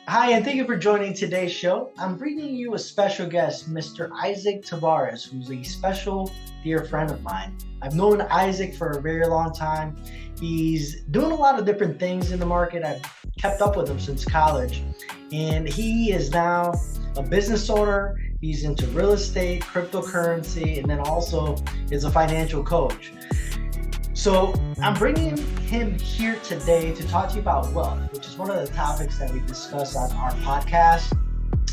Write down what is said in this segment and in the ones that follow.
Hi, and thank you for joining today's show. I'm bringing you a special guest, Mr. Isaac Tavares, who's a special dear friend of mine. I've known Isaac for a very long time. He's doing a lot of different things in the market. I've kept up with him since college, and he is now a business owner. He's into real estate, cryptocurrency, and then also is a financial coach. So I'm bringing him here today to talk to you about wealth, which is one of the topics that we discuss on our podcast.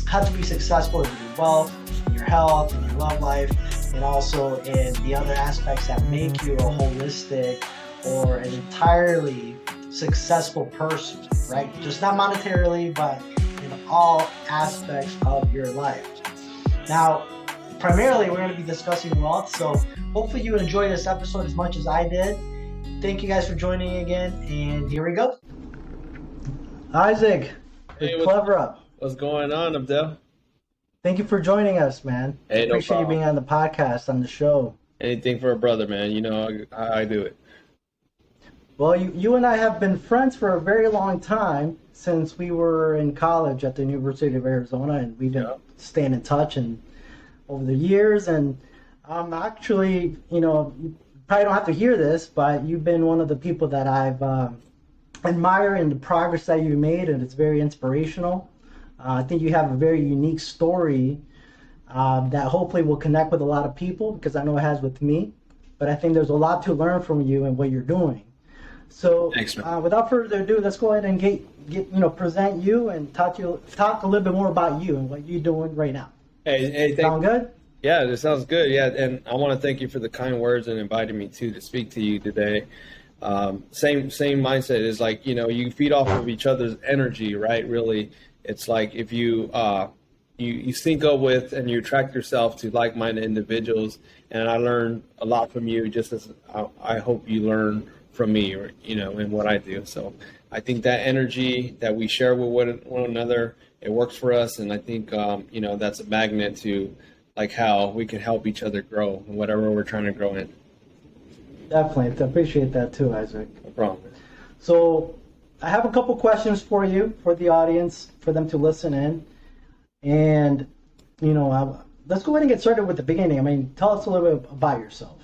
How to be successful in your wealth, in your health, in your love life, and also in the other aspects that make you a holistic or an entirely successful person, right? Just not monetarily, but in all aspects of your life. Now, primarily, we're going to be discussing wealth, so hopefully you enjoyed this episode as much as I did. Thank you guys for joining again, and here we go. Isaac, Hey, Clever Up. what's going on, Abdel? Thank you for joining us, man. Hey, no Appreciate you problem. being on the podcast, on the show. Anything for a brother, man. You know how I do it. Well, you and I have been friends for a very long time, since we were in college at the University of Arizona, and we've been staying in touch and over the years. And actually, you probably don't have to hear this, but you've been one of the people that I've admired in the progress that you made, and it's very inspirational. I think you have a very unique story that hopefully will connect with a lot of people, because I know it has with me. But I think there's a lot to learn from you and what you're doing. So, Thanks, man. without further ado, let's go ahead and present you and talk a little bit more about you and what you're doing right now. Hey, Sound good? Yeah, this sounds good. Yeah, and I want to thank you for the kind words and inviting me to speak to you today. Same mindset is like, you feed off of each other's energy, right? Really, it's like if you sync up with and you attract yourself to like-minded individuals, and I learned a lot from you, just as I hope you learn from me, or in what I do. So I think that energy that we share with one another, it works for us, and I think that's a magnet to like how we can help each other grow in whatever we're trying to grow in. Definitely. I appreciate that too, Isaac. No problem. So I have a couple questions for you, for the audience, for them to listen in. And, let's go ahead and get started with the beginning. I mean, tell us a little bit about yourself.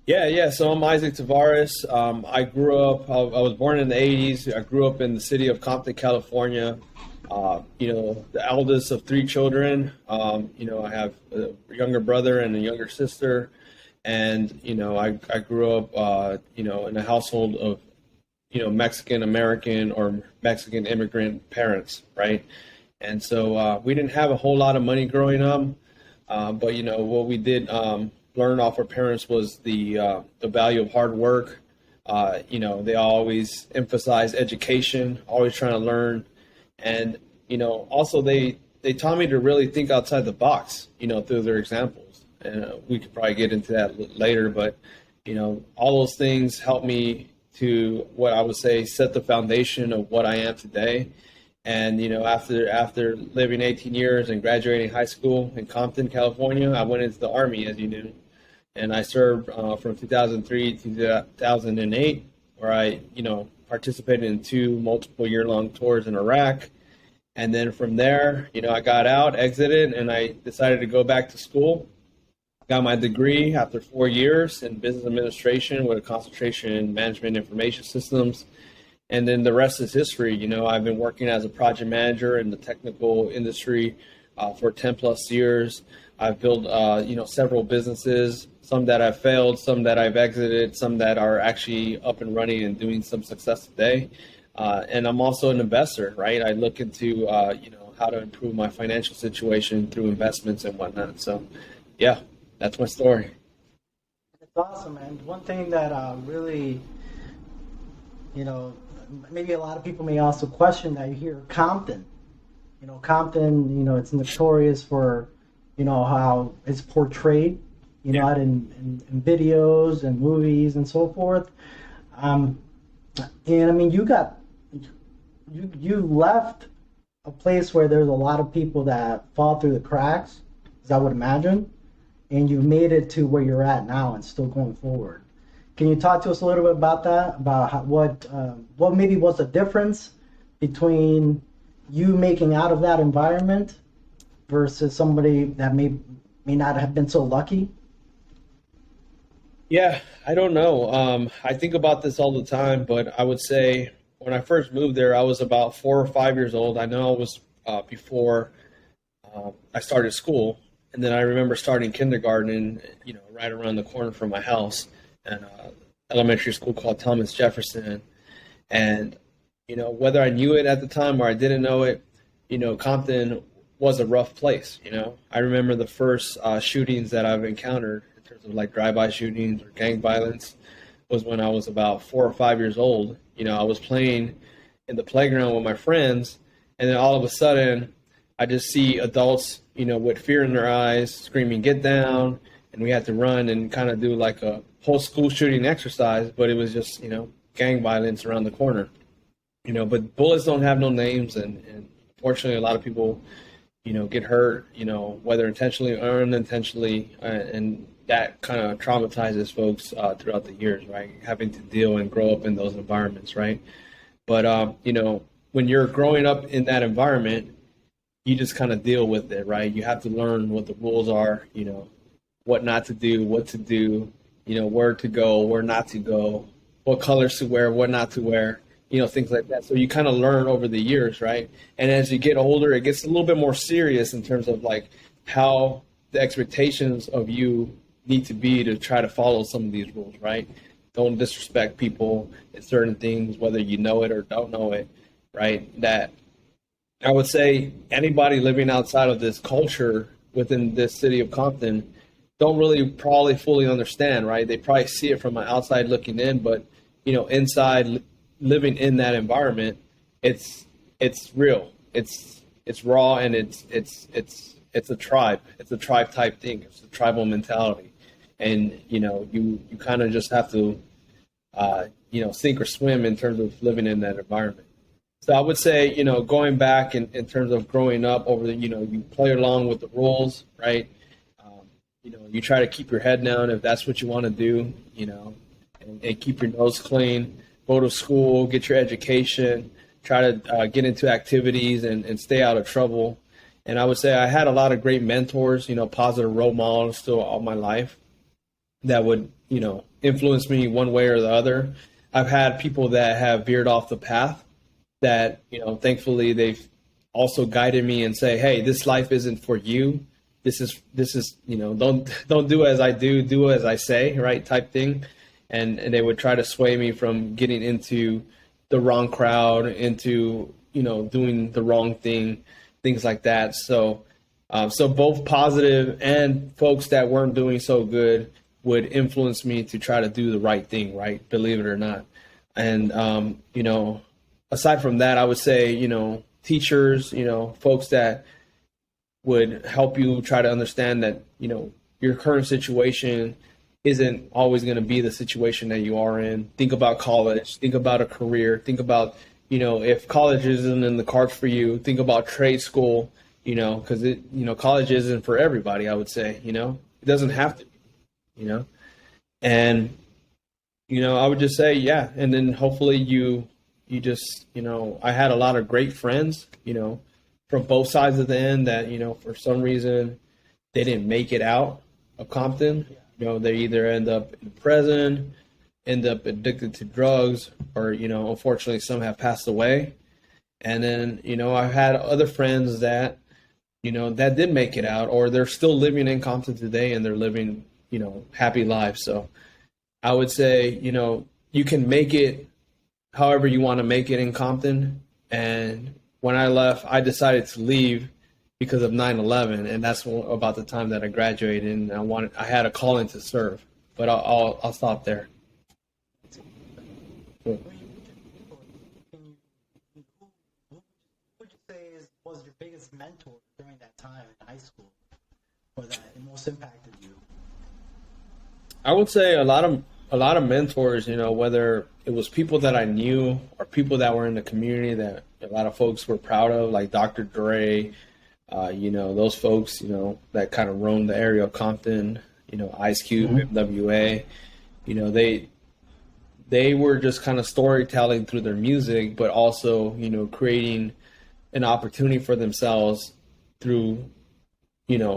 Yeah. So I'm Isaac Tavares. I grew up, I was born in the 80s. I grew up in the city of Compton, California. The eldest of three children. I have a younger brother and a younger sister. And, I grew up, in a household of, Mexican American or Mexican immigrant parents, right? And so we didn't have a whole lot of money growing up. But, what we did learn off our parents was the value of hard work. They always emphasize education, always trying to learn. And, also they taught me to really think outside the box, through their examples. And we could probably get into that later, but, all those things helped me to what I would say set the foundation of what I am today. And, after living 18 years and graduating high school in Compton, California, I went into the Army, as you knew. And I served from 2003 to 2008, where I, participated in two multiple year-long tours in Iraq. And then from there, I got out, exited, and I decided to go back to school. Got my degree after 4 years in business administration with a concentration in management information systems. And then the rest is history. I've been working as a project manager in the technical industry for 10 plus years. I've built, several businesses, some that I've failed, some that I've exited, some that are actually up and running and doing some success today. And I'm also an investor, right? I look into, how to improve my financial situation through investments and whatnot. So, yeah, that's my story. That's awesome, man. One thing that really, maybe a lot of people may also question that you hear Compton. Compton, it's notorious for, how it's portrayed, out in videos and movies and so forth. And I mean, you left a place where there's a lot of people that fall through the cracks, as I would imagine, and you've made it to where you're at now and still going forward. Can you talk to us a little bit about that? About what maybe was the difference between you making out of that environment versus somebody that may not have been so lucky? Yeah, I don't know. I think about this all the time, but I would say when I first moved there, I was about 4 or 5 years old. I know it was before I started school, and then I remember starting kindergarten, right around the corner from my house, and elementary school called Thomas Jefferson. And whether I knew it at the time or I didn't know it, Compton was a rough place. I remember the first shootings that I've encountered in terms of like drive-by shootings or gang violence was when I was about 4 or 5 years old. I was playing in the playground with my friends, and then all of a sudden, I just see adults, with fear in their eyes, screaming, "Get down!" And we had to run and kind of do like a whole school shooting exercise, but it was just, gang violence around the corner. But bullets don't have no names, and fortunately, a lot of people, get hurt, whether intentionally or unintentionally, and that kind of traumatizes folks throughout the years, right? Having to deal and grow up in those environments, right? But when you're growing up in that environment, you just kind of deal with it, right? You have to learn what the rules are, what not to do, what to do, where to go, where not to go, what colors to wear, what not to wear, things like that. So you kind of learn over the years, right? And as you get older, it gets a little bit more serious in terms of like how the expectations of you need to be to try to follow some of these rules, right? Don't disrespect people in certain things, whether you know it or don't know it, right? That I would say anybody living outside of this culture within this city of Compton don't really probably fully understand, right? They probably see it from an outside looking in, but inside living in that environment, it's real. It's raw, and it's a tribe. It's a tribe type thing. It's a tribal mentality, and you kind of just have to sink or swim in terms of living in that environment. So I would say, going back in terms of growing up over the, you play along with the rules, right? You try to keep your head down if that's what you want to do, and keep your nose clean, go to school, get your education, try to get into activities and stay out of trouble. And I would say I had a lot of great mentors, positive role models through all my life that would, influence me one way or the other. I've had people that have veered off the path that, thankfully they've also guided me and say, hey, this life isn't for you. This is, don't do as I do as I say, right? Type thing. And they would try to sway me from getting into the wrong crowd, into, doing the wrong thing, things like that. So both positive and folks that weren't doing so good would influence me to try to do the right thing, right? Believe it or not. And, aside from that, I would say, teachers, folks that would help you try to understand that, your current situation isn't always going to be the situation that you are in. Think about college, think about a career, think about, if college isn't in the cards for you, think about trade school, because college isn't for everybody, I would say, it doesn't have to be, and, I would just say, yeah. And then hopefully you just, I had a lot of great friends, from both sides of the end that, for some reason they didn't make it out of Compton. They either end up in prison, end up addicted to drugs, or, unfortunately some have passed away. And then, I've had other friends that, that did make it out, or they're still living in Compton today and they're living, happy lives. So I would say, you can make it however you want to make it in Compton. And when I left, I decided to leave because of 9/11, and that's about the time that I graduated, and I had a calling to serve. But I'll stop there. Who would you say was your biggest mentor during that time in high school, or that most impacted you? I would say a lot of mentors, whether it was people that I knew or people that were in the community that a lot of folks were proud of, like Dr. Dre, those folks, that kind of roamed the area of Compton, Ice Cube, MWA, they were just kind of storytelling through their music, but also, creating an opportunity for themselves through,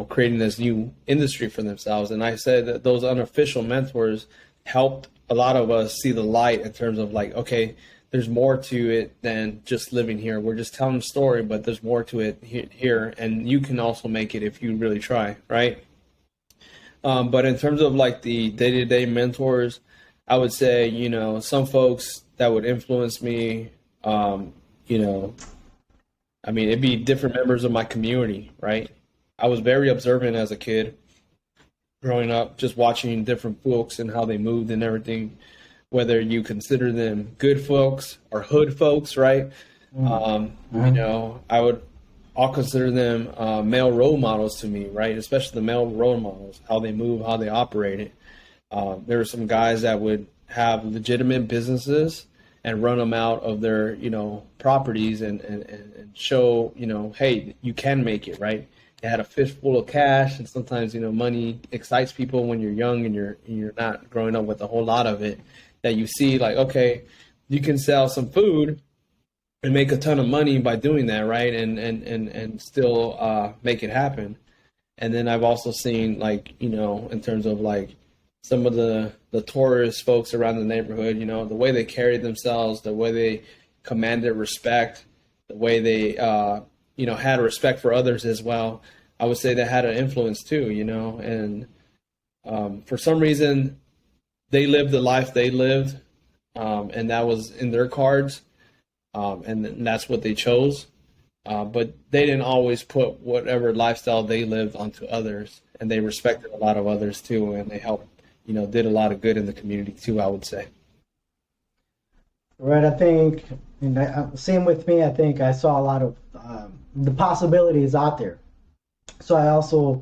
creating this new industry for themselves. And I said that those unofficial mentors helped a lot of us see the light in terms of like, okay, there's more to it than just living here. We're just telling a story, but there's more to it here. And you can also make it if you really try, right? But in terms of like the day-to-day mentors, I would say, some folks that would influence me, it'd be different members of my community, right? I was very observant as a kid growing up, just watching different folks and how they moved and everything, whether you consider them good folks or hood folks, right? I'll consider them male role models to me, right? Especially the male role models, how they move, how they operate it. There were some guys that would have legitimate businesses and run them out of their, properties and show, hey, you can make it, right? They had a fistful of cash, and sometimes, money excites people when you're young and you're not growing up with a whole lot of it. That you see like, okay, you can sell some food and make a ton of money by doing that, right? And still make it happen. And then I've also seen like, in terms of like some of the tourist folks around the neighborhood, the way they carried themselves, the way they commanded respect, the way they, had respect for others as well. I would say that had an influence too, and for some reason they lived the life they lived, and that was in their cards. And that's what they chose. But they didn't always put whatever lifestyle they lived onto others, and they respected a lot of others too, and they helped, did a lot of good in the community too, I would say. Right. I think, same with me, I think I saw a lot of the possibilities out there. So I also,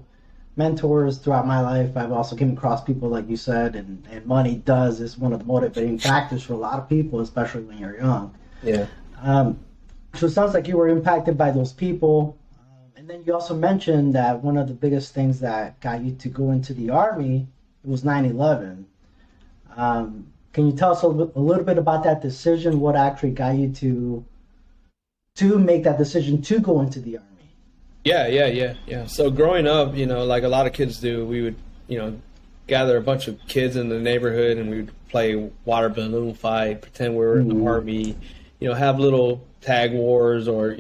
mentors throughout my life, I've also came across people like you said, and money is one of the motivating factors for a lot of people, especially when you're young. Yeah. So it sounds like you were impacted by those people. And then you also mentioned that one of the biggest things that got you to go into the Army was 9/11. Can you tell us a little bit about that decision? What actually got you to make that decision to go into the Army? Yeah. So growing up, like a lot of kids do, we would, gather a bunch of kids in the neighborhood and we would play water balloon fight, pretend we were in the Army, have little tag wars or,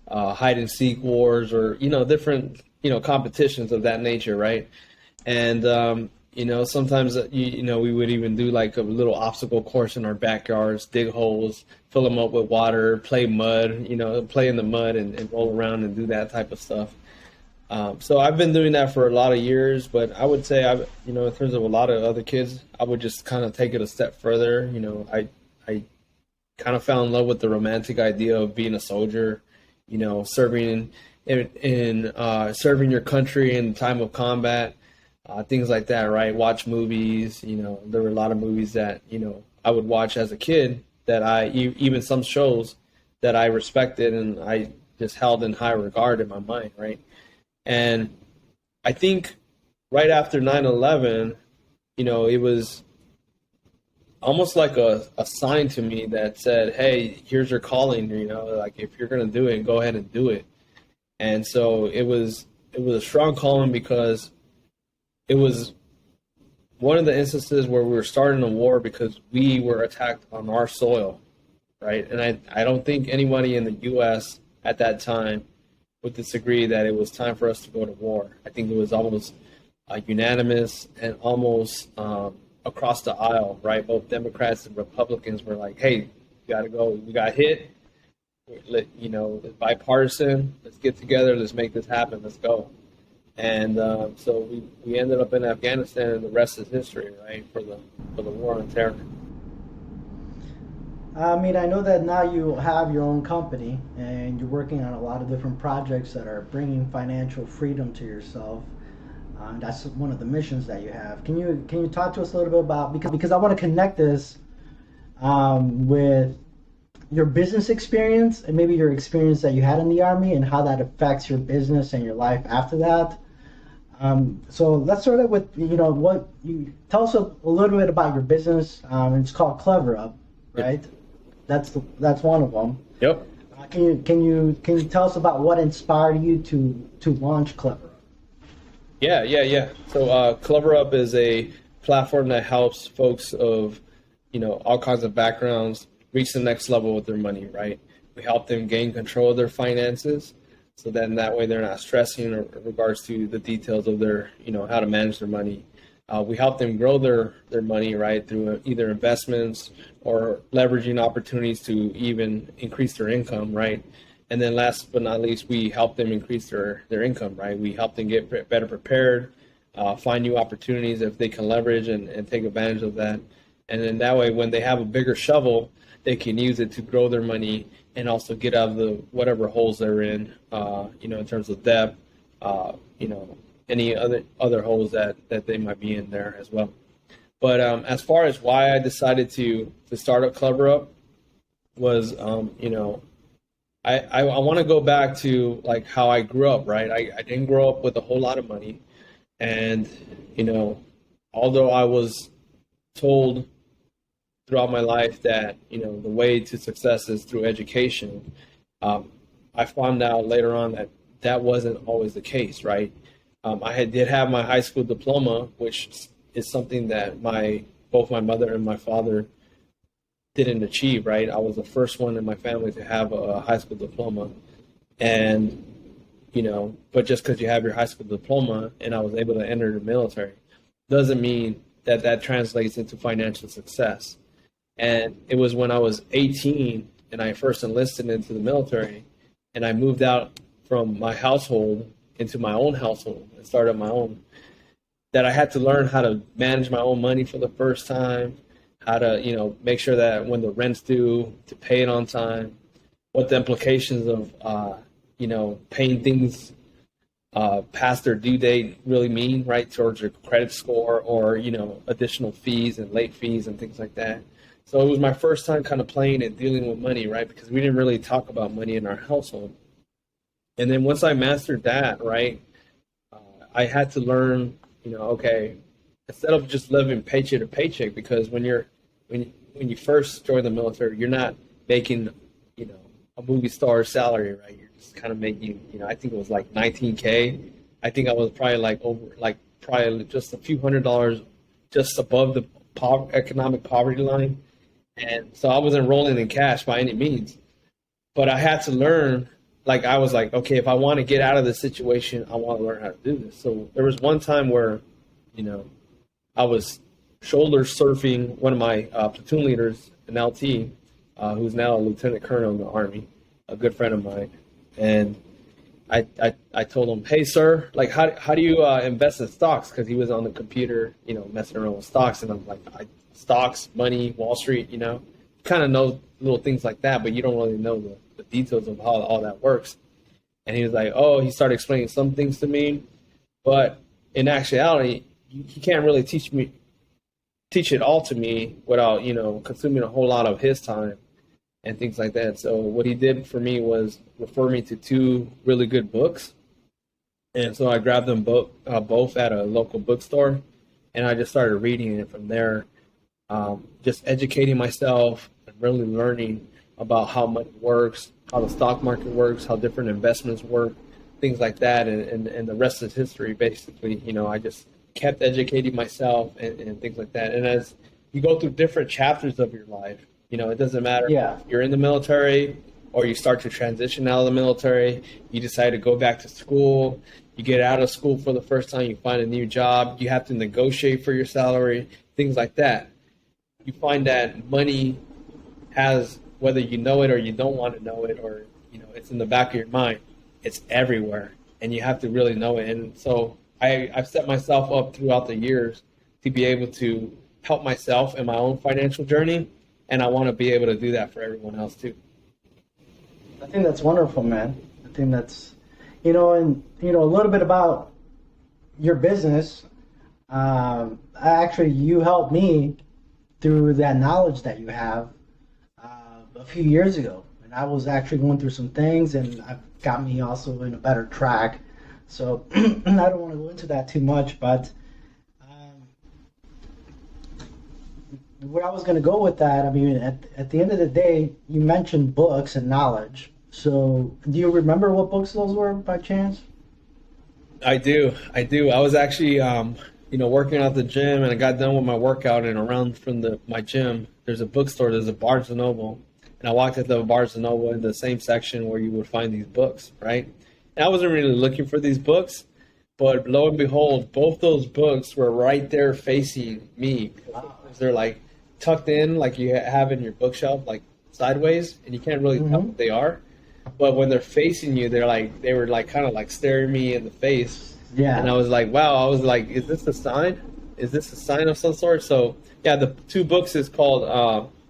hide and seek wars or, different, competitions of that nature. Right. And, sometimes, we would even do like a little obstacle course in our backyards, dig holes, fill them up with water, play mud, play in the mud and roll around and do that type of stuff. So I've been doing that for a lot of years, but I would say in terms of a lot of other kids, I would just kind of take it a step further. I kind of fell in love with the romantic idea of being a soldier, serving in serving your country in time of combat. Things like that, right? Watch movies. There were a lot of movies that, I would watch as a kid that even some shows that I respected and I just held in high regard in my mind, right? And I think right after 9/11, it was almost like a sign to me that said, hey, here's your calling, like if you're going to do it, go ahead and do it. And so it was a strong calling because it was one of the instances where we were starting a war because we were attacked on our soil, right? And I don't think anybody in the U.S. at that time would disagree that it was time for us to go to war. I think it was almost unanimous and almost across the aisle, right? Both Democrats and Republicans were like, hey, you got to go. We got hit. It's bipartisan. Let's get together. Let's make this happen. Let's go. And so we ended up in Afghanistan, and the rest is history, right, for the war on terror. I know that now you have your own company, and you're working on a lot of different projects that are bringing financial freedom to yourself. That's one of the missions that you have. Can you talk to us a little bit about, because I want to connect this with your business experience and maybe your experience that you had in the Army and how that affects your business and your life after that. So let's start out with, what you tell us a little bit about your business. It's called Clever Up, right? That's one of them. Yep. Can you tell us about what inspired you to launch Clever? Yeah. So Clever Up is a platform that helps folks of, all kinds of backgrounds reach the next level with their money, right? We help them gain control of their finances, so then that way they're not stressing in regards to the details of their, how to manage their money. We help them grow their money, right, through either investments or leveraging opportunities to even increase their income, right? And then last but not least, we help them increase their income, right? We help them get better prepared, find new opportunities if they can leverage and take advantage of that. And then that way, when they have a bigger shovel, they can use it to grow their money and also get out of the whatever holes they're in terms of debt, any other holes that they might be in there as well. But as far as why I decided to start up Clever Up was, I want to go back to like how I grew up, right? I didn't grow up with a whole lot of money. And, although I was told throughout my life that, the way to success is through education, I found out later on that wasn't always the case, right? I did have my high school diploma, which is something that both my mother and my father didn't achieve, right? I was the first one in my family to have a high school diploma. And, but just because you have your high school diploma and I was able to enter the military doesn't mean that translates into financial success. And it was when I was 18 and I first enlisted into the military and I moved out from my household into my own household and started my own, that I had to learn how to manage my own money for the first time, how to, make sure that when the rent's due, to pay it on time, what the implications of, paying things past their due date really mean, right, towards your credit score or, additional fees and late fees and things like that. So it was my first time kind of playing and dealing with money, right, because we didn't really talk about money in our household. And then once I mastered that, right, I had to learn, okay, instead of just living paycheck to paycheck, because when you first join the military, you're not making, a movie star salary, right? You're just kind of making, I think it was like $19K. I think I was probably just a few $100s just above the economic poverty line. And so I wasn't rolling in cash by any means, but I had to learn. Like I was like, okay, if I want to get out of this situation, I want to learn how to do this. So there was one time where, I was shoulder surfing one of my platoon leaders, an LT, who's now a lieutenant colonel in the Army, a good friend of mine. And I told him, hey, sir, like, how do you invest in stocks? Because he was on the computer, messing around with stocks. And I'm like, stocks, money, Wall Street, you kind of know little things like that, but you don't really know the details of how all that works. And he was like, he started explaining some things to me, but in actuality, he can't really teach it all to me without, consuming a whole lot of his time and things like that. So what he did for me was refer me to two really good books. And so I grabbed them both at a local bookstore, and I just started reading it from there, just educating myself and really learning about how money works, how the stock market works, how different investments work, things like that. And the rest is history, basically. I just kept educating myself and things like that. And as you go through different chapters of your life, it doesn't matter if you're in the military or you start to transition out of the military, you decide to go back to school, you get out of school for the first time, you find a new job, you have to negotiate for your salary, things like that. You find that money has, whether you know it or you don't want to know it, or it's in the back of your mind, it's everywhere, and you have to really know it. And so I've set myself up throughout the years to be able to help myself in my own financial journey, and I want to be able to do that for everyone else too. I think that's wonderful, man. I think that's, and a little bit about your business. Actually, you helped me through that knowledge that you have a few years ago, and I was actually going through some things, and it got me also in a better track. So I don't want to go into that too much, but where I was going to go with that, I mean, at the end of the day, you mentioned books and knowledge, So, do you remember what books those were by chance? I do. I do. I was actually, working out at the gym, and I got done with my workout, and around from my gym, there's a bookstore. There's a Barnes and Noble, and I walked at the Barnes and Noble in the same section where you would find these books, right? And I wasn't really looking for these books, but lo and behold, both those books were right there facing me. They're like tucked in, like you have in your bookshelf, like sideways, and you can't really tell Mm-hmm. what they are. But when they're facing you, they were like kind of like staring me in the face, and Yeah. I was like, wow. I was like, is this a sign? Is this a sign of some sort? So yeah, the two books is called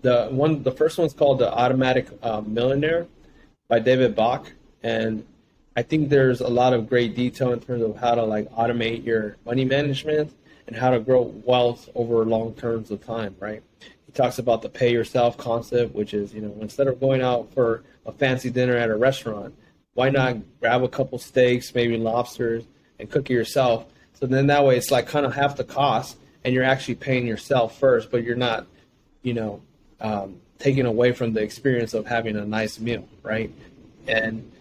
the first one's called The Automatic Millionaire by David Bach, and I think there's a lot of great detail in terms of how to like automate your money management and how to grow wealth over long terms of time, right? He talks about the pay yourself concept, which is, instead of going out for a fancy dinner at a restaurant, why not grab a couple steaks, maybe lobsters, and cook it yourself? So then that way it's like kind of half the cost, and you're actually paying yourself first, but you're not, you know, taking away from the experience of having a nice meal, right? And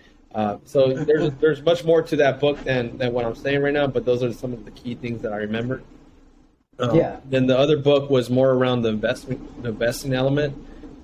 so there's much more to that book than what I'm saying right now, but those are some of the key things that I remember. Yeah. Then the other book was more around the investing element,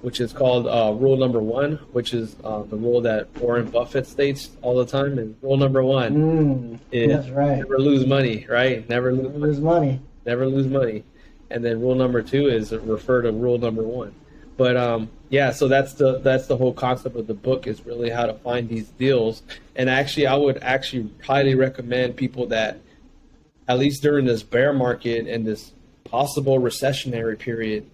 which is called Rule Number One, which is the rule that Warren Buffett states all the time. And rule number one is That's right. never lose money, right? Never lose Never money. lose money. Never lose money. And then rule number two is refer to rule number one. But yeah, so that's the whole concept of the book is really how to find these deals. And actually, I would actually highly recommend people that at least during this bear market and this possible recessionary period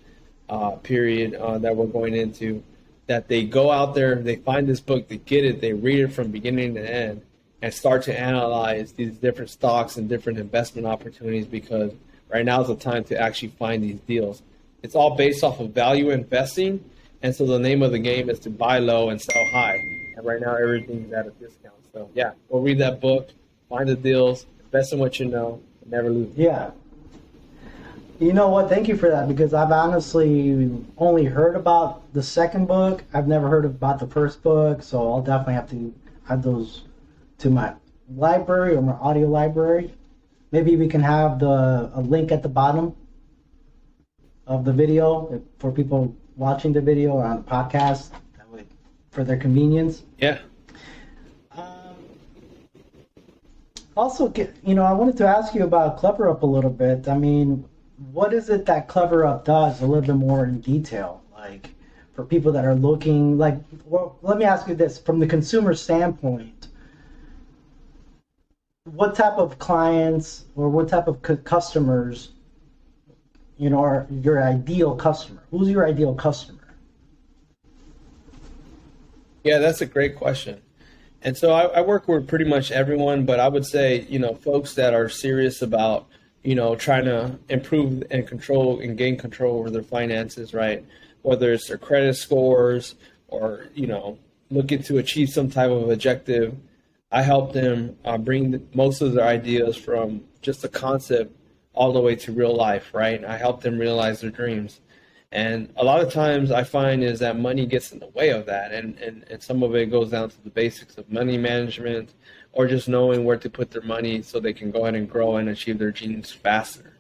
that we're going into, that they go out there, they find this book, they get it, they read it from beginning to end, and start to analyze these different stocks and different investment opportunities because right now is the time to actually find these deals. It's all based off of value investing, and so the name of the game is to buy low and sell high. And right now everything's at a discount. So yeah, go read that book, find the deals, invest in what you know, and never lose. Yeah. You know what? Thank you for that because I've honestly only heard about the second book. I've never heard about the first book, so I'll definitely have to add those to my library or my audio library. Maybe we can have a link at the bottom of the video for people watching the video or on the podcast that way, for their convenience. Yeah. Um, Also, I wanted to ask you about Clever Up a little bit. I mean, what is it that Clever Up does a little bit more in detail? Like, for people that are looking, like, well, let me ask you this from the consumer standpoint, what type of clients or what type of customers, are your ideal customer? Who's your ideal customer? Yeah, that's a great question. And so I work with pretty much everyone, but I would say, folks that are serious about, trying to improve and control and gain control over their finances, right? Whether it's their credit scores or, looking to achieve some type of objective. I help them bring most of their ideas from just a concept all the way to real life, right? I help them realize their dreams. And a lot of times I find is that money gets in the way of that. And some of it goes down to the basics of money management or just knowing where to put their money so they can go ahead and grow and achieve their dreams faster.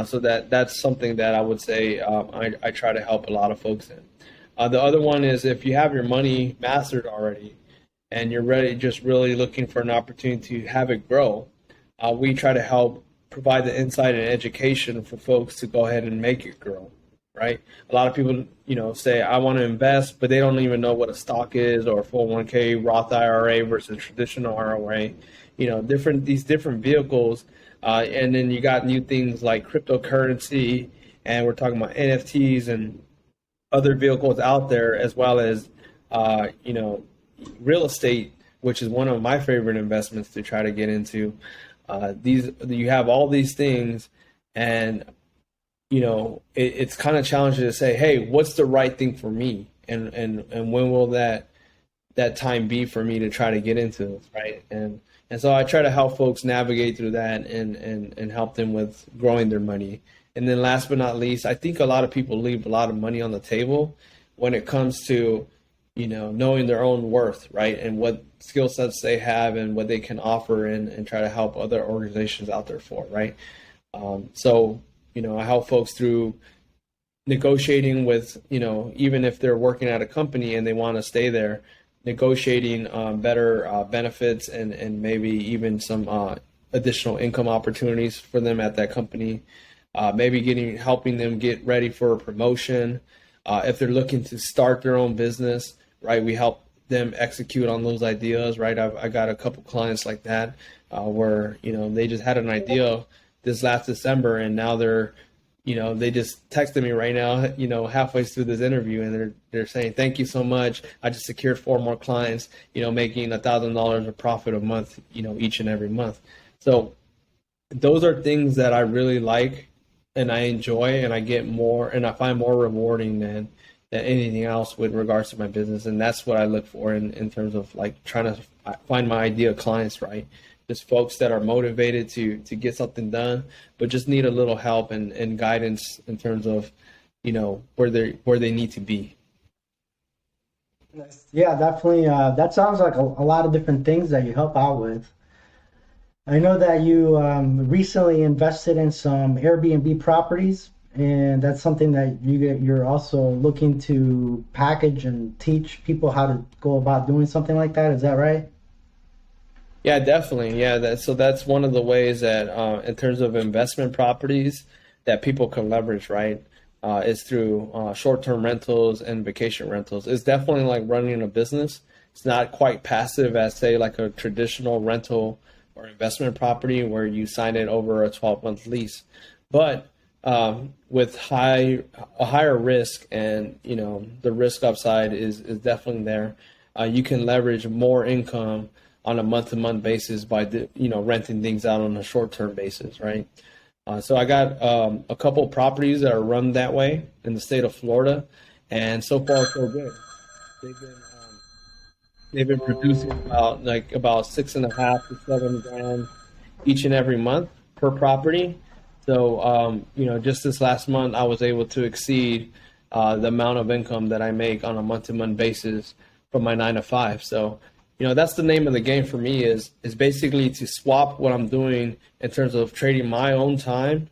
So that's something that I would say I try to help a lot of folks in. The other one is if you have your money mastered already and you're ready, just really looking for an opportunity to have it grow, we try to help provide the insight and education for folks to go ahead and make it grow. Right? A lot of people, say, I want to invest, but they don't even know what a stock is or a 401k, Roth IRA versus traditional IRA, these different vehicles. And then you got new things like cryptocurrency, and we're talking about NFTs and other vehicles out there, as well as, real estate, which is one of my favorite investments to try to get into. You have all these things, and it's kind of challenging to say, hey, what's the right thing for me, and when will that time be for me to try to get into this, right? And so I try to help folks navigate through that and help them with growing their money. And then last but not least, I think a lot of people leave a lot of money on the table when it comes to knowing their own worth, right? And what skill sets they have and what they can offer and try to help other organizations out there for, right? So, I help folks through negotiating with, even if they're working at a company and they want to stay there, negotiating better benefits and maybe even some additional income opportunities for them at that company. Maybe helping them get ready for a promotion. If they're looking to start their own business, right, we help them execute on those ideas, right? I got a couple clients like that where, they just had an idea this last December and now they just texted me right now, halfway through this interview, and they're saying, thank you so much. I just secured 4 more clients, making $1,000 of profit a month, each and every month. So those are things that I really like and I enjoy, and I get more, and I find more rewarding than anything else with regards to my business. And that's what I look for in terms of like trying to find my ideal clients, right? Just folks that are motivated to get something done, but just need a little help and guidance in terms of, where they need to be. Yeah, definitely. That sounds like a lot of different things that you help out with. I know that you recently invested in some Airbnb properties, and that's something that you're also looking to package and teach people how to go about doing something like that. Is that right? Yeah, definitely. Yeah, that's one of the ways that in terms of investment properties that people can leverage, right? Is through short-term rentals and vacation rentals. It's definitely like running a business. It's not quite passive as say like a traditional rental or investment property where you sign it over a 12-month lease, but with a higher risk, and the risk upside is definitely there. You can leverage more income on a month-to-month basis by renting things out on a short-term basis, right? So I got a couple properties that are run that way in the state of Florida, and so far so good. They've been they've been producing about 6.5 to 7 grand each and every month per property. So just this last month, I was able to exceed the amount of income that I make on a month-to-month basis from my 9 to 5. So that's the name of the game for me is basically to swap what I'm doing in terms of trading my own time,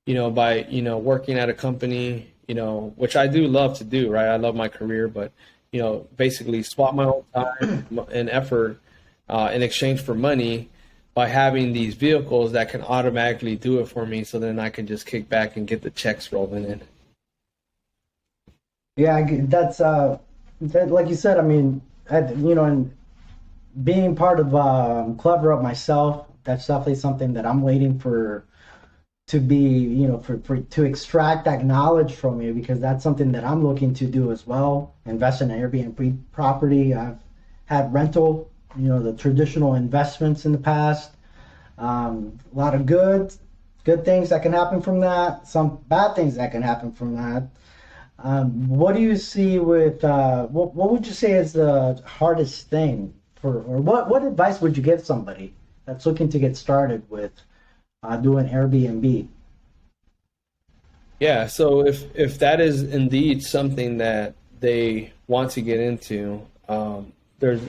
by working at a company, which I do love to do, right? I love my career, but basically swap my own time and effort in exchange for money by having these vehicles that can automatically do it for me, so then I can just kick back and get the checks rolling in. Yeah, that's like you said. I mean, and being part of Clever Up myself, that's definitely something that I'm waiting for to be, for to extract that knowledge from you, because that's something that I'm looking to do as well. Invest in an Airbnb property. I've had rental, the traditional investments in the past. A lot of good things that can happen from that. Some bad things that can happen from that. What do you see with what would you say is the hardest thing or what advice would you give somebody that's looking to get started with doing Airbnb? Yeah, so if that is indeed something that they want to get into, there's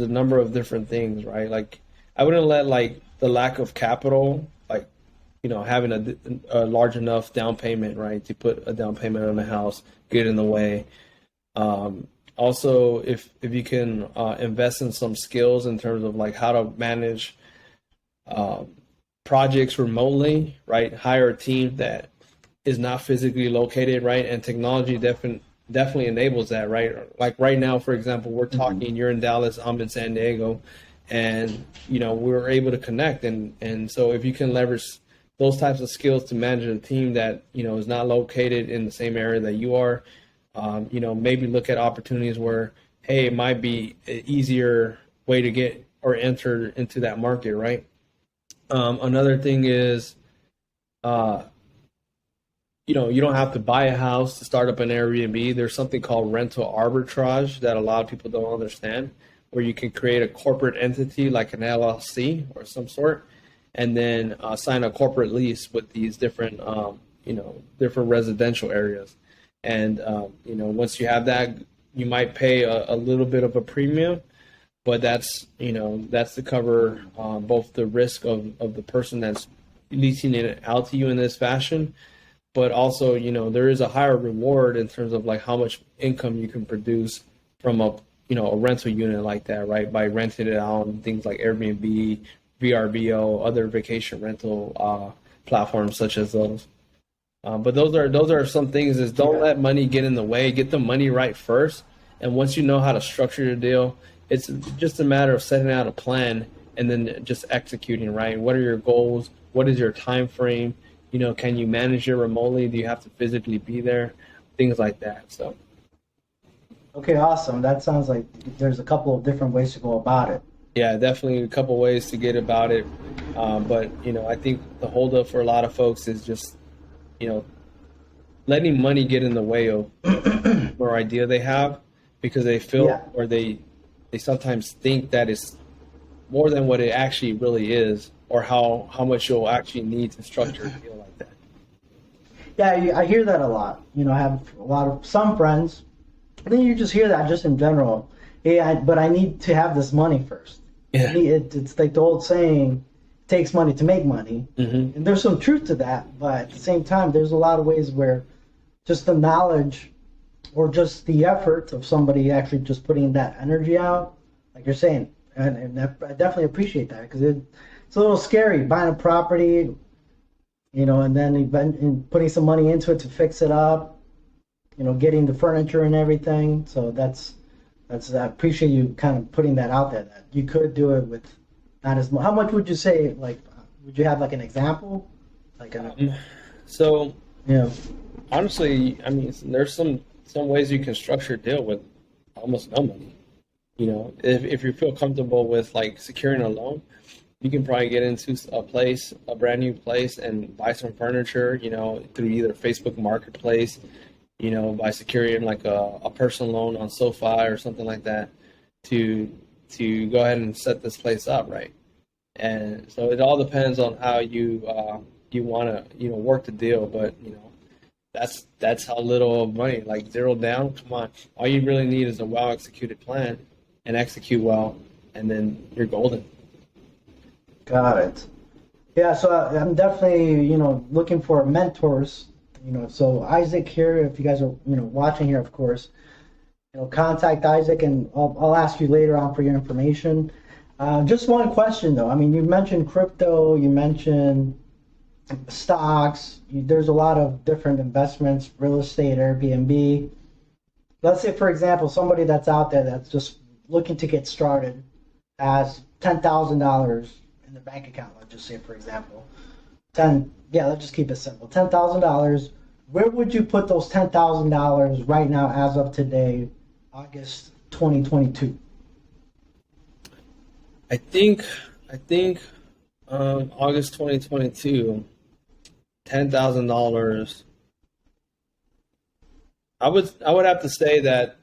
a number of different things, right? Like I wouldn't let like the lack of capital, like having a large enough down payment, right, to put a down payment on a house, get in the way. Also, if you can invest in some skills in terms of like how to manage projects remotely, right? Hire a team that is not physically located, right? And technology definitely enables that, right? Like right now, for example, we're talking, you're in Dallas, I'm in San Diego, and we're able to connect. And so if you can leverage those types of skills to manage a team that, is not located in the same area that you are, maybe look at opportunities where, hey, it might be an easier way to get or enter into that market, right? Another thing is, you don't have to buy a house to start up an Airbnb. There's something called rental arbitrage that a lot of people don't understand, where you can create a corporate entity like an LLC or some sort, and then sign a corporate lease with these different, different residential areas. And, once you have that, you might pay a little bit of a premium, but that's to cover both the risk of the person that's leasing it out to you in this fashion, but also there is a higher reward in terms of like how much income you can produce from a rental unit like that, right? By renting it out on things like Airbnb, VRBO, other vacation rental platforms such as those. But those are some things. Is don't let money get in the way. Get the money right first, and once you know how to structure your deal, it's just a matter of setting out a plan and then just executing. Right? What are your goals? What is your time frame? Can you manage it remotely? Do you have to physically be there? Things like that. So. Okay, awesome. That sounds like there's a couple of different ways to go about it. Yeah, definitely a couple ways to get about it. But I think the holdup for a lot of folks is just letting money get in the way of or idea they have, because they feel or they sometimes think that it's more than what it actually really is, or how much you'll actually need to structure a deal like that. Yeah, I hear that a lot. I have some friends. I think you just hear that just in general. Hey, but I need to have this money first. Yeah. It's like the old saying, it takes money to make money. Mm-hmm. And there's some truth to that. But at the same time, there's a lot of ways where just the knowledge or just the effort of somebody actually just putting that energy out, like you're saying, and I definitely appreciate that, because it's a little scary buying a property, and then putting some money into it to fix it up, getting the furniture and everything. So that's I appreciate you kind of putting that out there, that you could do it with not as much. How much would you say, like, would you have like an example? So, yeah. Honestly, I mean, there's some ways you can structure a deal with almost no money. If you feel comfortable with like securing a loan, you can probably get into a brand new place and buy some furniture, through either Facebook Marketplace, by securing like a personal loan on SoFi or something like that to go ahead and set this place up, right? And so it all depends on how you want to work the deal, but that's how little money, like zero down. Come on, all you really need is a well executed plan and execute well, and then you're golden. Got it. Yeah, so I'm definitely looking for mentors. So Isaac here, if you guys are watching here, of course, contact Isaac, and I'll ask you later on for your information. Just one question though. I mean, you mentioned crypto, you mentioned stocks. There's a lot of different investments, real estate, Airbnb. Let's say, for example, somebody that's out there that's just looking to get started has $10,000 in their bank account. Let's just say, for example, let's just keep it simple. $10,000. Where would you put those $10,000 right now, as of today, August 2022? I think August 2022, $10,000. I would have to say that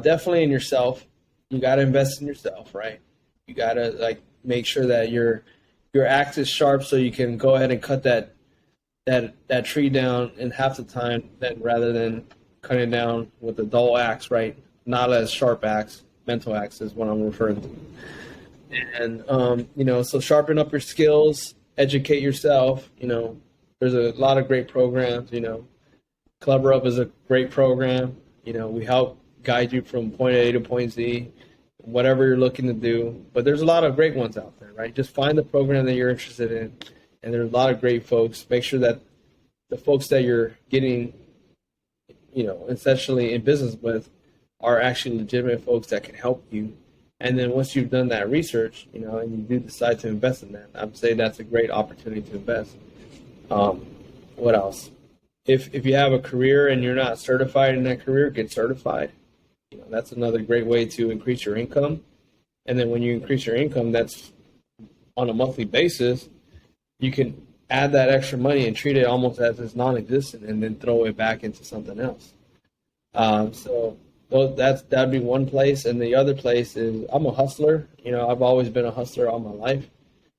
definitely in yourself. You got to invest in yourself, right? You got to like make sure that your axe is sharp, so you can go ahead and cut that tree down in half the time, rather than cutting it down with a dull axe, right? Not as sharp axe, mental axe is what I'm referring to. And so sharpen up your skills, educate yourself. There's a lot of great programs. Clever Up is a great program. We help guide you from point A to point Z, whatever you're looking to do. But there's a lot of great ones out there, right? Just find the program that you're interested in, and there's a lot of great folks. Make sure that the folks that you're getting, essentially in business with, are actually legitimate folks that can help you. And then once you've done that research, and you do decide to invest in that, I would say that's a great opportunity to invest. What else? If you have a career and you're not certified in that career, get certified. That's another great way to increase your income. And then when you increase your income, that's on a monthly basis, you can add that extra money and treat it almost as it's non-existent, and then throw it back into something else. So that'd be one place. And the other place is, I'm a hustler. I've always been a hustler all my life,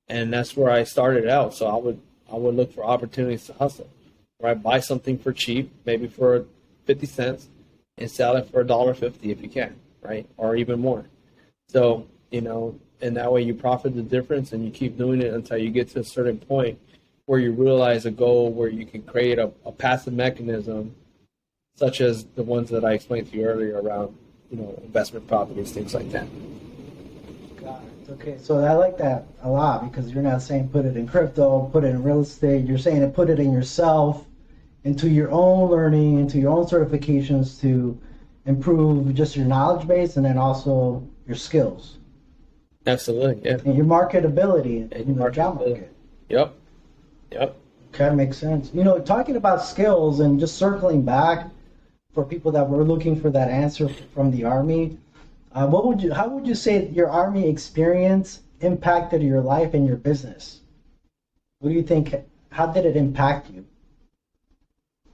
and that's where I started out. So I would look for opportunities to hustle, right? Buy something for cheap, maybe for 50 cents, and sell it for $1.50 if you can, right? Or even more. So, and that way you profit the difference and you keep doing it until you get to a certain point where you realize a goal where you can create a passive mechanism, such as the ones that I explained to you earlier around, investment properties, things like that. Got it. Okay, so I like that a lot because you're not saying put it in crypto, put it in real estate. You're saying to put it in yourself, into your own learning, into your own certifications to improve just your knowledge base and then also your skills. Absolutely, yeah. And your marketability in the job market. Yep. Okay, makes sense. Talking about skills and just circling back for people that were looking for that answer from the Army, how would you say your Army experience impacted your life and your business? What do you think? How did it impact you?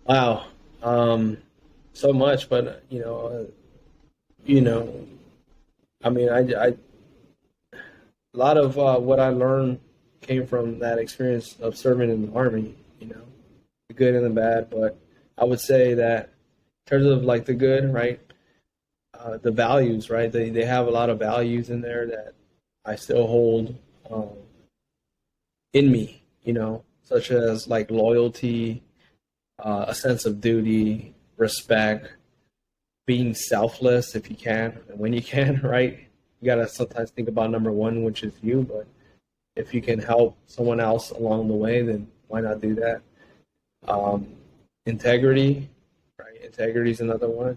Wow, so much, but I mean, a lot of what I learned came from that experience of serving in the Army, the good and the bad. But I would say that in terms of like the good, right, the values, right, they have a lot of values in there that I still hold in me, such as like loyalty, a sense of duty, respect, being selfless if you can and when you can, right? You got to sometimes think about number one, which is you, but if you can help someone else along the way, then why not do that? Integrity, right? Integrity is another one.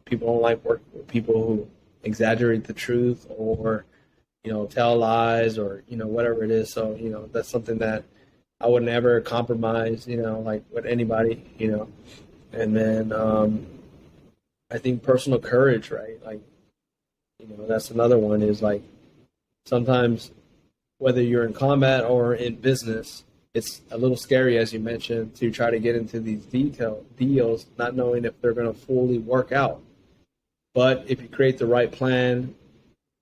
People don't like working with people who exaggerate the truth or, tell lies or, whatever it is. So, that's something that I would never compromise, like with anybody, And then I think personal courage, right? Like, that's another one is like sometimes whether you're in combat or in business, it's a little scary, as you mentioned, to try to get into these deals, not knowing if they're going to fully work out. But if you create the right plan,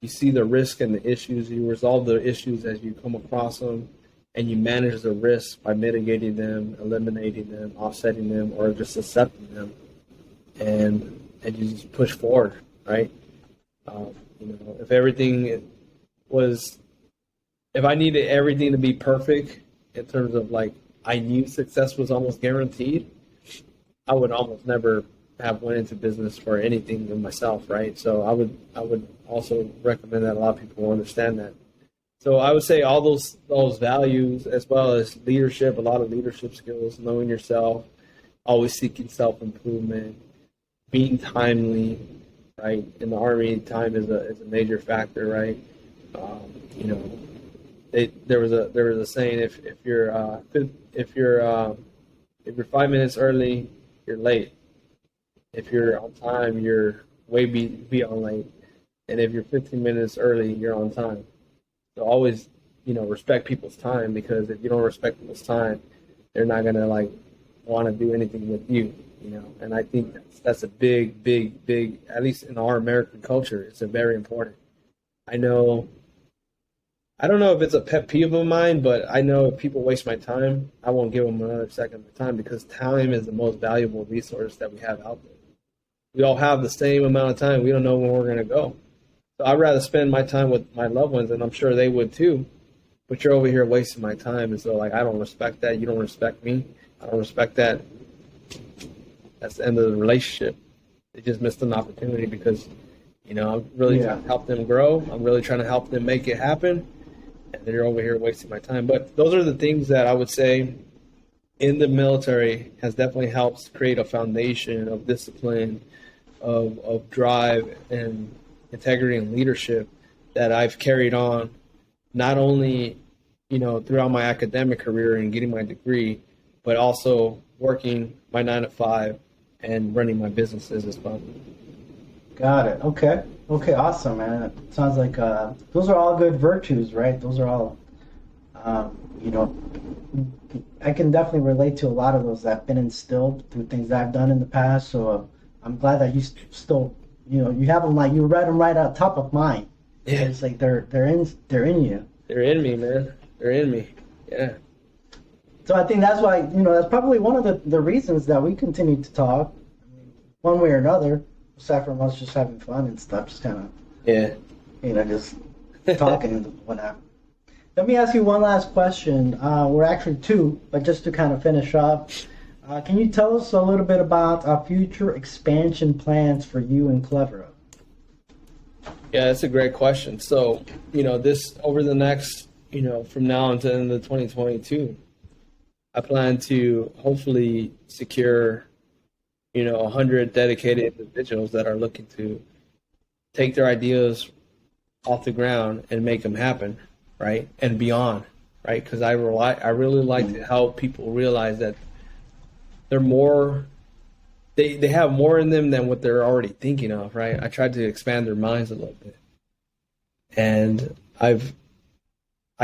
you see the risk and the issues, you resolve the issues as you come across them, and you manage the risks by mitigating them, eliminating them, offsetting them, or just accepting them, and you just push forward, right? If everything was, if I needed everything to be perfect in terms of like I knew success was almost guaranteed, I would almost never have went into business for anything in myself, right? So I would also recommend that a lot of people will understand that. So I would say all those values, as well as leadership, a lot of leadership skills, knowing yourself, always seeking self-improvement, being timely, right? In the Army, time is a major factor, right? There was a saying: if you're 5 minutes early, you're late. If you're on time, you're way beyond late. And if you're 15 minutes early, you're on time. So always, respect people's time, because if you don't respect people's time, they're not gonna like want to do anything with you, And I think that's a big, at least in our American culture, it's a very important. I don't know if it's a pet peeve of mine, but I know if people waste my time, I won't give them another second of time, because time is the most valuable resource that we have out there. We all have the same amount of time. We don't know when we're going to go. So I'd rather spend my time with my loved ones, and I'm sure they would too. But you're over here wasting my time. And so, like, I don't respect that. You don't respect me. I don't respect that. That's the end of the relationship. They just missed an opportunity because, I'm really trying to help them grow. I'm really trying to help them make it happen. And they're over here wasting my time. But those are the things that I would say in the military has definitely helped create a foundation of discipline, of drive and integrity and leadership that I've carried on, not only, throughout my academic career and getting my degree, but also working my 9 to 5 and running my businesses as well. Got it. Okay, awesome, man. It sounds like those are all good virtues, right? Those are all, I can definitely relate to a lot of those that have been instilled through things that I've done in the past. So I'm glad that you still, you have them, like you read them right on top of mind. Yeah. It's like they're in you. They're in me, man. They're in me. Yeah. So I think that's why, that's probably one of the reasons that we continue to talk one way or another. aside from us just having fun and stuff, just kind of, Yeah. just talking and whatnot. Let me ask you one last question. We're actually two, but just to kind of finish up, can you tell us a little bit about future expansion plans for you and Clevera? Yeah, that's a great question. So, this over the next, from now until the end of 2022, I plan to hopefully secure, 100 dedicated individuals that are looking to take their ideas off the ground and make them happen, right? And beyond, right? Because I really like to help people realize that they're more, they have more in them than what they're already thinking of, right? I tried to expand their minds a little bit. And I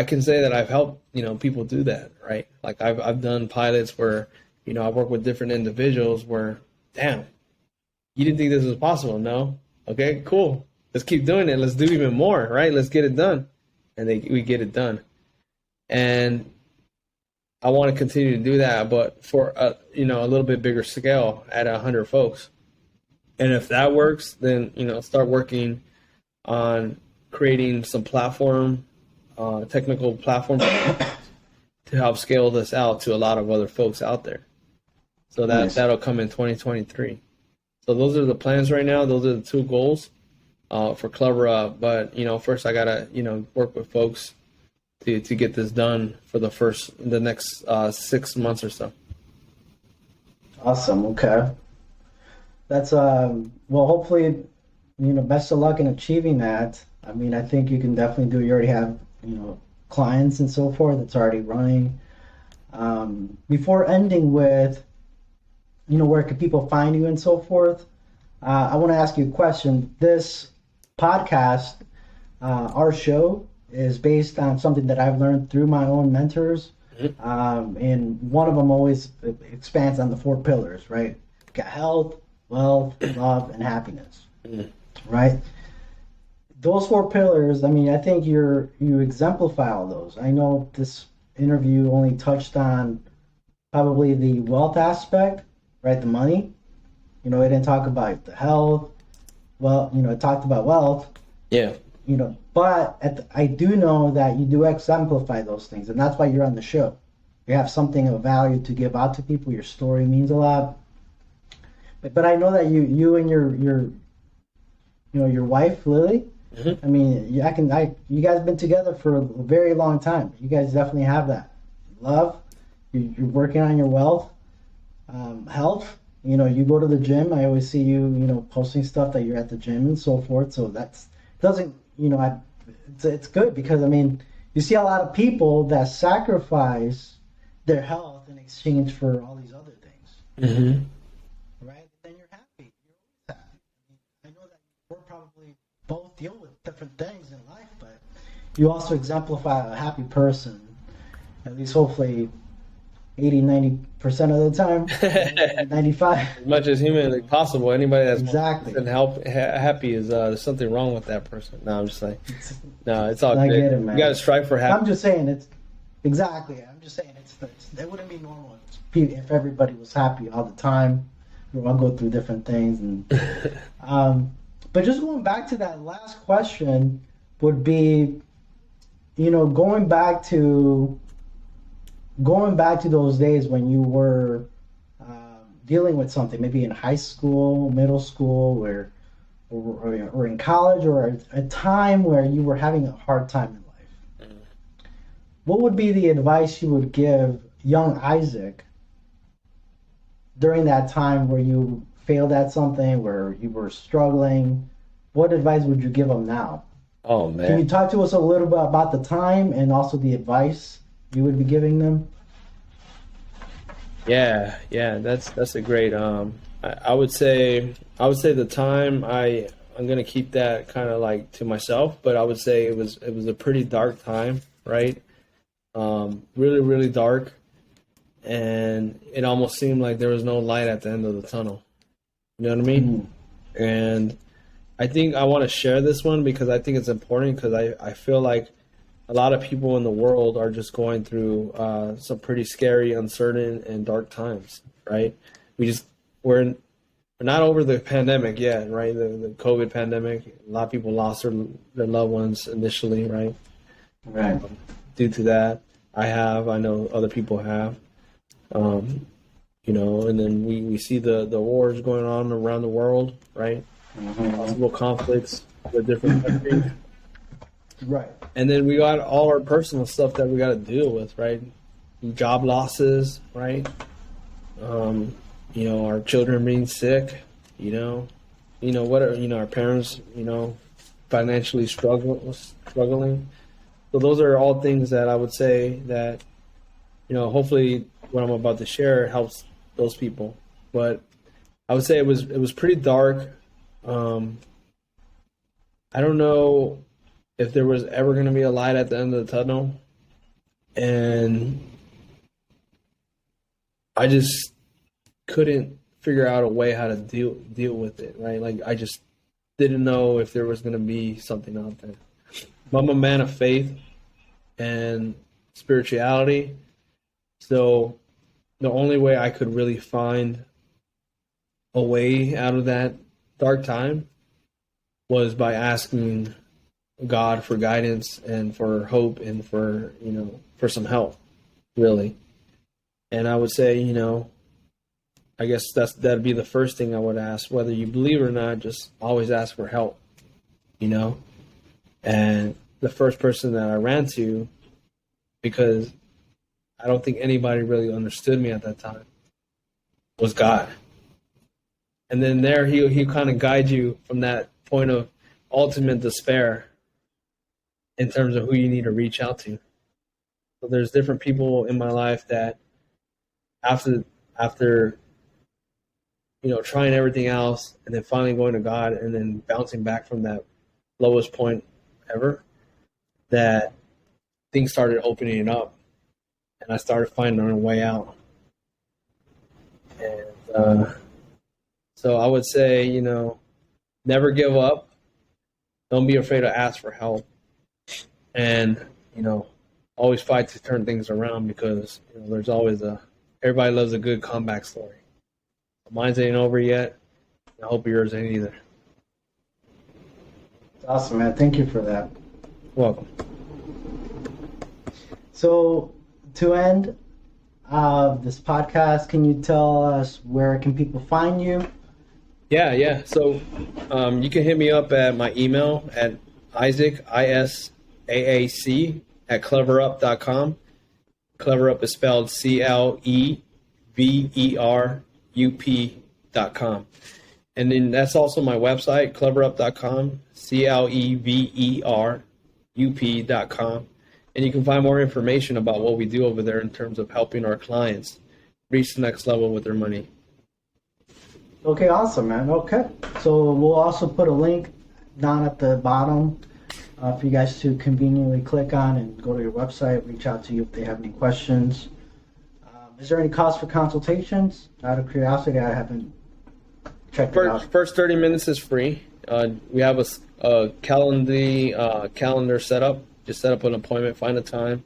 can say that I've helped, people do that, right? Like I've done pilots where, I work with different individuals where, damn, you didn't think this was possible, no? Okay, cool. Let's keep doing it. Let's do even more, right? Let's get it done. And we get it done. And I want to continue to do that, but for a little bit bigger scale at 100 folks. And if that works, then, start working on creating some technical platform to help scale this out to a lot of other folks out there. So that'll come in 2023. So those are the plans right now. Those are the two goals for Clevera. But, first I got to, work with folks to get this done for the next 6 months or so. Awesome. Okay. That's, well, hopefully, best of luck in achieving that. I mean, I think you can definitely do, you already have, clients and so forth that's already running. Before ending with, where can people find you and so forth? I want to ask you a question. This podcast, our show, is based on something that I've learned through my own mentors. And one of them always expands on the 4 pillars, right? You got health, wealth, love, and happiness, right? Those 4 pillars, I mean, I think you exemplify all those. I know this interview only touched on probably the wealth aspect, right? The money. It didn't talk about the health. Well, it talked about wealth. Yeah. But I do know that you do exemplify those things, and that's why you're on the show. You have something of value to give out to people. Your story means a lot. But I know that you and your wife Lily. I mean, you guys have been together for a very long time. You guys definitely have that love. You're working on your wealth, health. You go to the gym. I always see you, posting stuff that you're at the gym and so forth. So it's good because, I mean, you see a lot of people that sacrifice their health in exchange for all these other things. Right? Then you're happy. You're always happy. I know that we're probably both deal with different things in life, but you also exemplify a happy person, at least hopefully 80-90% of the time, 95. As much as humanly possible. Anybody that's exactly happy is there's something wrong with that person. No, I'm just saying. No, it's all I good. get it, man. You got to strive for happiness. I'm just saying it wouldn't be normal if everybody was happy all the time. We'll all go through different things, and but just going back to that last question would be, going back to those days when you were dealing with something, maybe in high school, middle school, or in college, or a time where you were having a hard time in life. What would be the advice you would give young Isaac during that time where you failed at something, where you were struggling? What advice would you give him now? Oh, man. Can you talk to us a little bit about the time and also the advice you would be giving them? Yeah, that's a great. I would say the time I'm gonna keep that kind of like to myself, but I would say it was a pretty dark time, right? Really, really dark, and it almost seemed like there was no light at the end of the tunnel. You know what I mean? And I think I want to share this one because I think it's important because I feel like a lot of people in the world are just going through some pretty scary, uncertain, and dark times, right? We're not over the pandemic yet, right? The COVID pandemic. A lot of people lost their loved ones initially, right? Right. Due to that, I know other people have. Um, and then we see the wars going on around the world, right? Possible conflicts with different countries. Right. And then we got all our personal stuff that we got to deal with, right? Job losses, right? Our children being sick, our parents, financially struggling. So those are all things that I would say that, hopefully what I'm about to share helps those people. But I would say it was pretty dark. I don't know if there was ever going to be a light at the end of the tunnel, and I just couldn't figure out a way how to deal with it, right? Like I just didn't know if there was going to be something out there. I'm a man of faith and spirituality, so the only way I could really find a way out of that dark time was by asking God for guidance and for hope and for some help, really. And I would say, I guess that'd be the first thing I would ask, whether you believe or not. Just always ask for help, And the first person that I ran to, because I don't think anybody really understood me at that time, was God. And then there he kind of guide you from that point of ultimate despair in terms of who you need to reach out to. So there's different people in my life that after trying everything else and then finally going to God and then bouncing back from that lowest point ever, that things started opening up and I started finding a way out. And so I would say, never give up. Don't be afraid to ask for help. And, always fight to turn things around, because there's always everybody loves a good comeback story. Mine's ain't over yet. I hope yours ain't either. That's awesome, man. Thank you for that. Welcome. So to end this podcast, can you tell us where can people find you? Yeah. So you can hit me up at my email at Isaac, ISAAC, at cleverup.com. Cleverup is spelled CLEVERUP.com. And then that's also my website, cleverup.com, CLEVERUP.com. And you can find more information about what we do over there in terms of helping our clients reach the next level with their money. Okay, awesome, man. Okay. So we'll also put a link down at the bottom for you guys to conveniently click on and go to your website, reach out to you if they have any questions. Is there any cost for consultations? Out of curiosity, I haven't checked it out. First 30 minutes is free. We have a calendar set up. Just set up an appointment, find a time,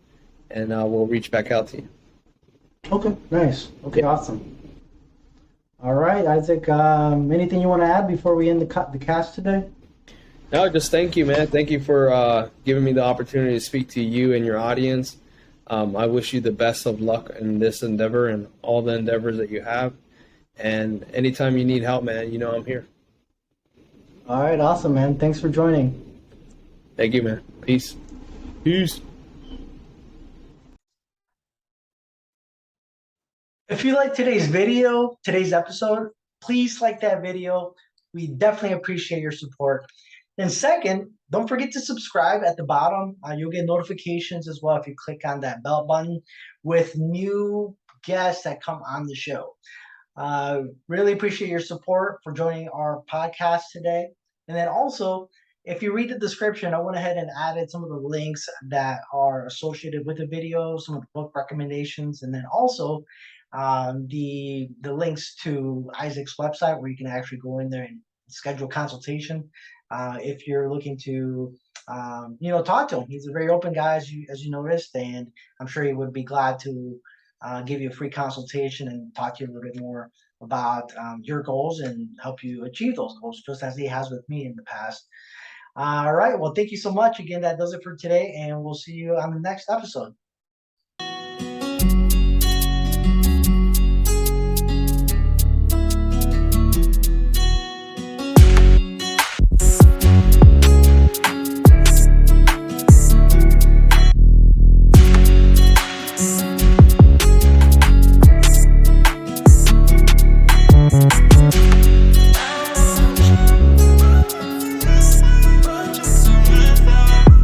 and we'll reach back out to you. Okay, nice. Okay, awesome. All right, Isaac, anything you want to add before we end the cast today? No, just thank you, man. Thank you for giving me the opportunity to speak to you and your audience. I wish you the best of luck in this endeavor and all the endeavors that you have. And anytime you need help, man, I'm here. All right, awesome, man. Thanks for joining. Thank you, man. Peace. Peace. If you like today's episode, please like that video. We definitely appreciate your support. And second, don't forget to subscribe at the bottom. You'll get notifications as well if you click on that bell button with new guests that come on the show. Really appreciate your support for joining our podcast today. And then also, if you read the description, I went ahead and added some of the links that are associated with the video, some of the book recommendations, and then also the links to Isaac's website where you can actually go in there and schedule consultation if you're looking to talk to him. He's a very open guy, as you noticed, and I'm sure he would be glad to give you a free consultation and talk to you a little bit more about your goals and help you achieve those goals, just as he has with me in the past. All right. Well, thank you so much. Again, that does it for today, and we'll see you on the next episode.